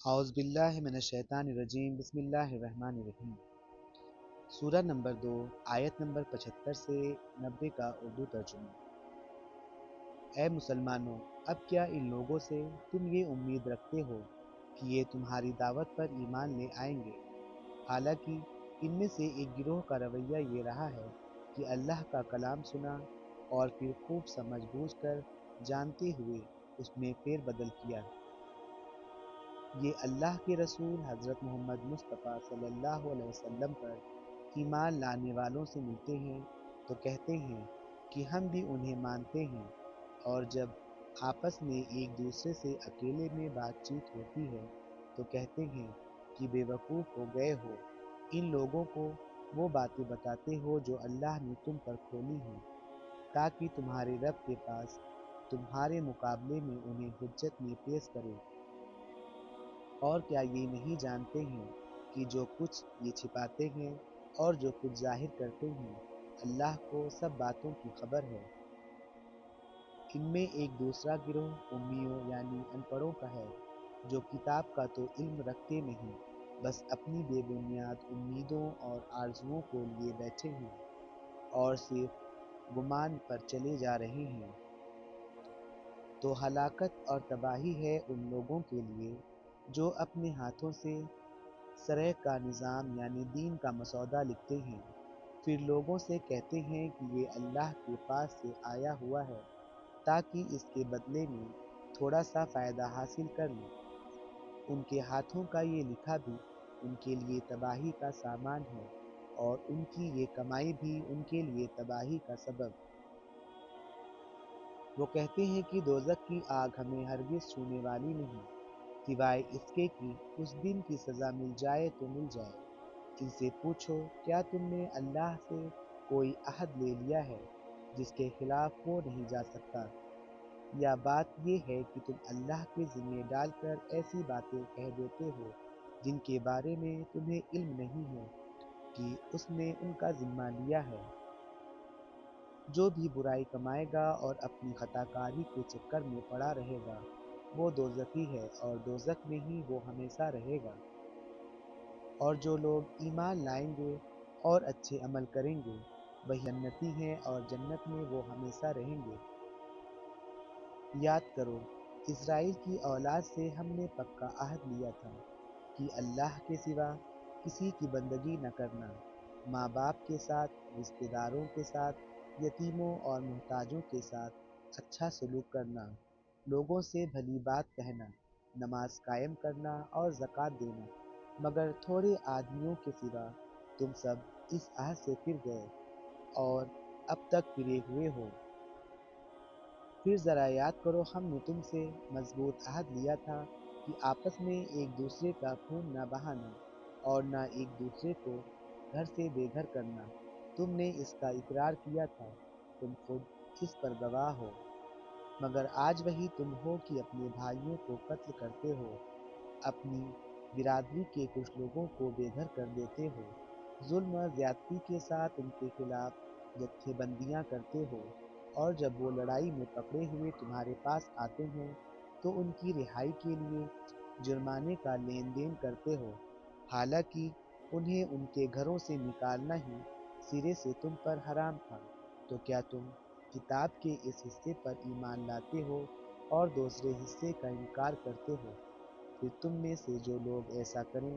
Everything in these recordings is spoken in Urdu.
اعوذ باللہ من الشیطان الرجیم، بسم اللہ الرحمن الرحیم۔ سورہ نمبر 2، آیت نمبر 75 سے 90 کا اردو ترجمہ۔ اے مسلمانوں، اب کیا ان لوگوں سے تم یہ امید رکھتے ہو کہ یہ تمہاری دعوت پر ایمان لے آئیں گے؟ حالانکہ ان میں سے ایک گروہ کا رویہ یہ رہا ہے کہ اللہ کا کلام سنا اور پھر خوب سمجھ بوجھ کر جانتے ہوئے اس میں پھیر بدل کیا۔ یہ اللہ کے رسول حضرت محمد مصطفیٰ صلی اللہ علیہ وسلم پر ایمان لانے والوں سے ملتے ہیں تو کہتے ہیں کہ ہم بھی انہیں مانتے ہیں، اور جب آپس میں ایک دوسرے سے اکیلے میں بات چیت ہوتی ہے تو کہتے ہیں کہ بے وقوف ہو گئے ہو، ان لوگوں کو وہ باتیں بتاتے ہو جو اللہ نے تم پر کھولی ہیں، تاکہ تمہارے رب کے پاس تمہارے مقابلے میں انہیں حجت میں پیش کرے۔ اور کیا یہ نہیں جانتے ہیں کہ جو کچھ یہ چھپاتے ہیں اور جو کچھ ظاہر کرتے ہیں، اللہ کو سب باتوں کی خبر ہے۔ ان میں ایک دوسرا گروہ امیوں یعنی ان پڑھوں کا ہے، جو کتاب کا تو علم رکھتے نہیں، بس اپنی بے بنیاد امیدوں اور آرزوؤں کو لیے بیٹھے ہیں اور صرف گمان پر چلے جا رہے ہیں۔ تو ہلاکت اور تباہی ہے ان لوگوں کے لیے جو اپنے ہاتھوں سے شرع کا نظام یعنی دین کا مسودہ لکھتے ہیں، پھر لوگوں سے کہتے ہیں کہ یہ اللہ کے پاس سے آیا ہوا ہے تاکہ اس کے بدلے میں تھوڑا سا فائدہ حاصل کر لیں۔ ان کے ہاتھوں کا یہ لکھا بھی ان کے لیے تباہی کا سامان ہے، اور ان کی یہ کمائی بھی ان کے لیے تباہی کا سبب۔ وہ کہتے ہیں کہ دوزخ کی آگ ہمیں ہرگز چھونے والی نہیں، سوائے اس کے کہ اس دن کی سزا مل جائے تو مل جائے۔ ان سے پوچھو، کیا تم نے اللہ سے کوئی عہد لے لیا ہے جس کے خلاف وہ نہیں جا سکتا؟ یا بات یہ ہے کہ تم اللہ کے ذمہ ڈال کر ایسی باتیں کہہ دیتے ہو جن کے بارے میں تمہیں علم نہیں ہے کہ اس نے ان کا ذمہ لیا ہے۔ جو بھی برائی کمائے گا اور اپنی خطا کاری کے چکر میں پڑا رہے گا، وہ دوزخی ہے اور دوزخ میں ہی وہ ہمیشہ رہے گا۔ اور جو لوگ ایمان لائیں گے اور اچھے عمل کریں گے، وہی جنتی ہیں اور جنت میں وہ ہمیشہ رہیں گے۔ یاد کرو، اسرائیل کی اولاد سے ہم نے پکا عہد لیا تھا کہ اللہ کے سوا کسی کی بندگی نہ کرنا، ماں باپ کے ساتھ، رشتہ داروں کے ساتھ، یتیموں اور محتاجوں کے ساتھ اچھا سلوک کرنا، لوگوں سے بھلی بات کہنا، نماز قائم کرنا اور زکوٰۃ دینا، مگر تھوڑے آدمیوں کے سوا تم سب اس عہد سے پھر گئے اور اب تک پھرے ہوئے ہو۔ پھر ذرا یاد کرو، ہم نے تم سے مضبوط عہد لیا تھا کہ آپس میں ایک دوسرے کا خون نہ بہانا اور نہ ایک دوسرے کو گھر سے بے گھر کرنا۔ تم نے اس کا اقرار کیا تھا، تم خود اس پر گواہ ہو۔ مگر آج وہی تم ہو کہ اپنے بھائیوں کو قتل کرتے ہو، اپنی برادری کے کچھ لوگوں کو بے گھر کر دیتے ہو، ظلم و زیادتی کے ساتھ ان کے خلاف جتھے بندیاں کرتے ہو، اور جب وہ لڑائی میں پکڑے ہوئے تمہارے پاس آتے ہیں تو ان کی رہائی کے لیے جرمانے کا لین دین کرتے ہو، حالانکہ انہیں ان کے گھروں سے نکالنا ہی سرے سے تم پر حرام تھا۔ تو کیا تم کتاب کے اس حصے پر ایمان لاتے ہو اور دوسرے حصے کا انکار کرتے ہو؟ پھر تم میں سے جو لوگ ایسا کریں،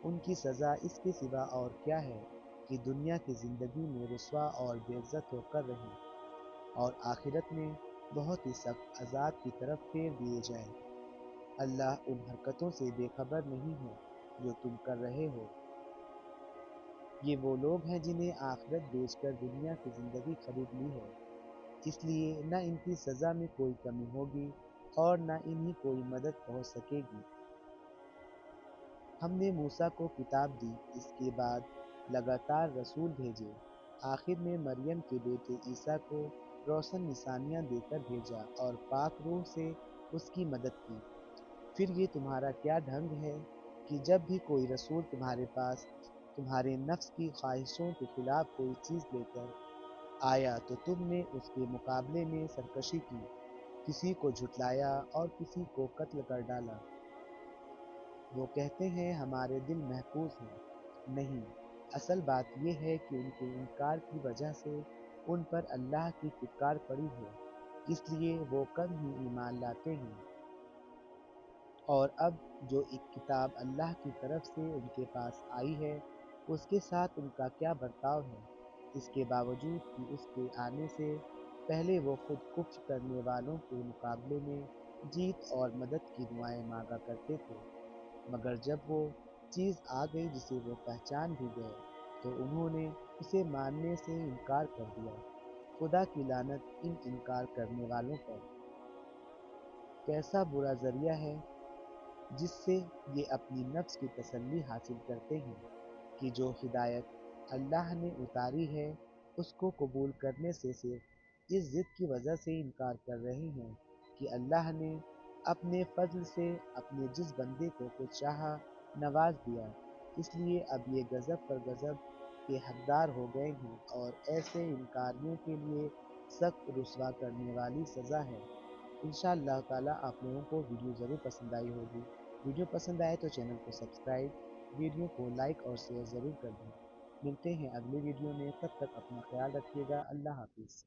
ان کی سزا اس کے سوا اور کیا ہے کہ دنیا کی زندگی میں رسوا اور بے عزت ہو کر رہیں اور آخرت میں بہت ہی سخت عذاب کی طرف پھیر دیے جائیں۔ اللہ ان حرکتوں سے بے خبر نہیں ہے جو تم کر رہے ہو۔ یہ وہ لوگ ہیں جنہیں آخرت بیچ کر دنیا کی زندگی خرید لی ہے، اس لیے نہ ان کی سزا میں کوئی کمی ہوگی اور نہ انہیں کوئی مدد پہنچ سکے گی۔ ہم نے موسیٰ کو کتاب دی، اس کے بعد لگاتار رسول بھیجے، آخر میں مریم کے بیٹے عیسیٰ کو روشن نشانیاں دے کر بھیجا اور پاک روح سے اس کی مدد کی۔ پھر یہ تمہارا کیا ڈھنگ ہے کہ جب بھی کوئی رسول تمہارے پاس تمہارے نفس کی خواہشوں کے خلاف کوئی چیز لے کر آیا تو تم نے اس کے مقابلے میں سرکشی کی، کسی کو جھٹلایا اور کسی کو قتل کر ڈالا۔ وہ کہتے ہیں ہمارے دل محفوظ ہیں، نہیں، اصل بات یہ ہے کہ ان کے انکار کی وجہ سے ان پر اللہ کی پھٹکار پڑی ہے، اس لیے وہ کم ہی ایمان لاتے ہیں۔ اور اب جو ایک کتاب اللہ کی طرف سے ان کے پاس آئی ہے، اس کے ساتھ ان کا کیا برتاؤ ہے، اس کے باوجود کہ اس کے آنے سے پہلے وہ خود کفر کرنے والوں کے مقابلے میں جیت اور مدد کی دعائیں مانگا کرتے تھے، مگر جب وہ چیز آ گئی جسے وہ پہچان بھی گئے تو انہوں نے اسے ماننے سے انکار کر دیا۔ خدا کی لعنت ان انکار کرنے والوں پر! کیسا برا ذریعہ ہے جس سے یہ اپنی نفس کی تسلی حاصل کرتے ہیں کہ جو ہدایت اللہ نے اتاری ہے اس کو قبول کرنے سے صرف اس ضد کی وجہ سے انکار کر رہے ہیں کہ اللہ نے اپنے فضل سے اپنے جس بندے کو خود چاہا نواز دیا، اس لیے اب یہ غضب پر غضب کے حقدار ہو گئے ہیں، اور ایسے انکاریوں کے لیے سخت رسوا کرنے والی سزا ہے۔ انشاءاللہ تعالیٰ آپ لوگوں کو ویڈیو ضرور پسند آئی ہوگی۔ ویڈیو پسند آئے تو چینل کو سبسکرائب، ویڈیو کو لائک اور شیئر ضرور کر دیں۔ ملتے ہیں اگلی ویڈیو میں، تب تک اپنا خیال رکھیے گا۔ اللہ حافظ۔